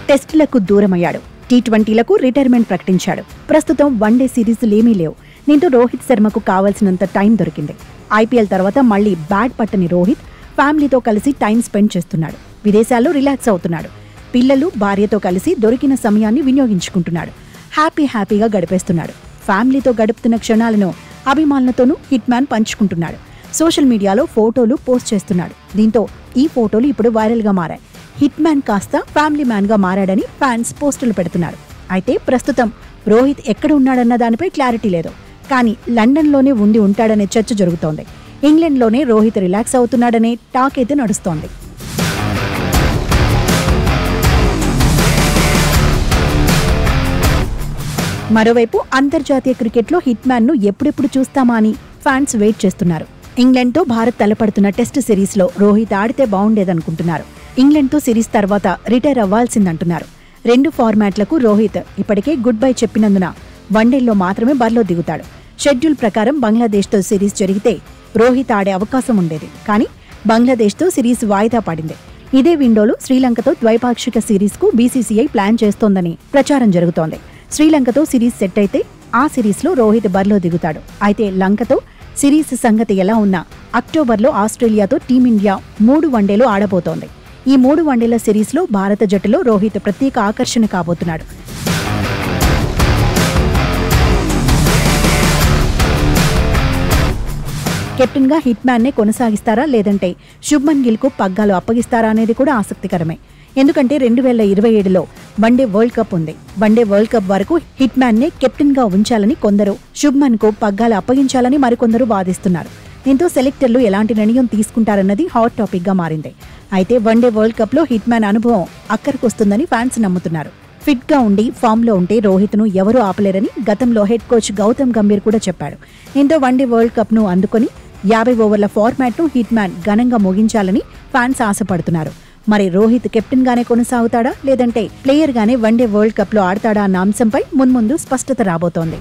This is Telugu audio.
టెస్టులకు దూరమయ్యాడు. టీ20లకు రిటైర్మెంట్ ప్రకటించాడు. ప్రస్తుతం వన్డే సిరీస్లేమీ లేవు. దీంతో రోహిత్ శర్మకు కావాల్సినంత టైం దొరికింది. ఐపీఎల్ తర్వాత మళ్లీ బ్యాట్ పట్టని రోహిత్ ఫ్యామిలీతో కలిసి టైం స్పెండ్ చేస్తున్నాడు. విదేశాల్లో రిలాక్స్ అవుతున్నాడు. పిల్లలు, భార్యతో కలిసి దొరికిన సమయాన్ని వినియోగించుకుంటున్నాడు. హ్యాపీగా గడిపేస్తున్నాడు. ఫ్యామిలీతో గడుపుతున్న క్షణాలను అభిమానులతోనూ హిట్ మ్యాన్ పంచుకుంటున్నాడు. సోషల్ మీడియాలో ఫోటోలు పోస్ట్ చేస్తున్నాడు. దీంతో ఈ ఫోటోలు ఇప్పుడు వైరల్ గా మారాయి. హిట్ మ్యాన్ కాస్త ఫ్యామిలీ మ్యాన్ గా మారాడని ఫ్యాన్స్ పోస్టులు పెడుతున్నారు. అయితే ప్రస్తుతం రోహిత్ ఎక్కడ ఉన్నాడన్న దానిపై క్లారిటీ లేదు. కానీ లండన్లోనే ఉంటాడనే చర్చ జరుగుతోంది. ఇంగ్లాండ్లోనే రోహిత్ రిలాక్స్ అవుతున్నాడనే టాక్ అయితే నడుస్తోంది. మరోవైపు అంతర్జాతీయ క్రికెట్లో హిట్ మ్యాన్ ను ఎప్పుడెప్పుడు చూస్తామా అని ఫ్యాన్స్ వెయిట్ చేస్తున్నారు. ఇంగ్లాండ్తో భారత్ తలపడుతున్న టెస్ట్ సిరీస్లో రోహిత్ ఆడితే బాగుండేదనుకుంటున్నారు. ఇంగ్లాండ్తో సిరీస్ తర్వాత రిటైర్ అవ్వాల్సిందంటున్నారు. 2 ఫార్మాట్లకు రోహిత్ ఇప్పటికే గుడ్ బై చెప్పినందున వన్డేల్లో మాత్రమే బరిలో దిగుతాడు. షెడ్యూల్ ప్రకారం బంగ్లాదేశ్తో సిరీస్ జరిగితే రోహిత్ ఆడే అవకాశం ఉండేది. కానీ బంగ్లాదేశ్తో సిరీస్ వాయిదా పడింది. ఇదే విండోలో శ్రీలంకతో ద్వైపాక్షిక సిరీస్కు బీసీసీఐ ప్లాన్ చేస్తోందని ప్రచారం జరుగుతోంది. శ్రీలంకతో సిరీస్ సెట్ అయితే ఆ సిరీస్లో రోహిత్ బరిలో దిగుతాడు. అయితే లంకతో సిరీస్ సంగతి ఎలా ఉన్నా అక్టోబర్లో ఆస్ట్రేలియాతో టీమిండియా 3 వన్డేలు ఆడబోతోంది. ఈ 3 వన్డేల సిరీస్లో భారత జట్టులో రోహిత్ ప్రత్యేక ఆకర్షణ కాబోతున్నాడు. కెప్టెన్ గా హిట్ మ్యాన్ నే కొనసాగిస్తారా లేదంటే శుభ్మన్ గిల్ కు పగ్గాలు అప్పగిస్తారా అనేది కూడా ఆసక్తికరమే. ఎందుకంటే 2027లో వన్డే వరల్డ్ కప్ ఉంది. వన్డే వరల్డ్ కప్ వరకు హిట్ మ్యాన్ నే కెప్టెన్ గా ఉంచాలని కొందరు, శుభ్మన్ కు పగ్గాలు అప్పగించాలని మరికొందరు వాదిస్తున్నారు. దీంతో సెలెక్టర్లు ఎలాంటి నిర్ణయం తీసుకుంటారన్నది హాట్ టాపిక్ గా మారింది. అయితే వన్డే వరల్డ్ కప్ లో హిట్ మ్యాన్ అనుభవం అక్కడికొస్తుందని ఫ్యాన్స్ నమ్ముతున్నారు. ఫిట్ గా ఉండి ఫామ్ లో ఉంటే రోహిత్ ను ఎవరూ ఆపలేరని గతంలో హెడ్ కోచ్ గౌతమ్ గంభీర్ కూడా చెప్పాడు. దీంతో వన్డే వరల్డ్ కప్ ను అందుకొని 50 ఓవర్ల ఫార్మాట్ ను హిట్ మ్యాన్ ఘనంగా ముగించాలని ఫ్యాన్స్ ఆశపడుతున్నారు. మరి రోహిత్ కెప్టెన్ గానే కొనసాగుతాడా లేదంటే ప్లేయర్ గానే వన్డే వరల్డ్ కప్ లో ఆడతాడా అన్న అంశంపై మున్ముందు స్పష్టత రాబోతోంది.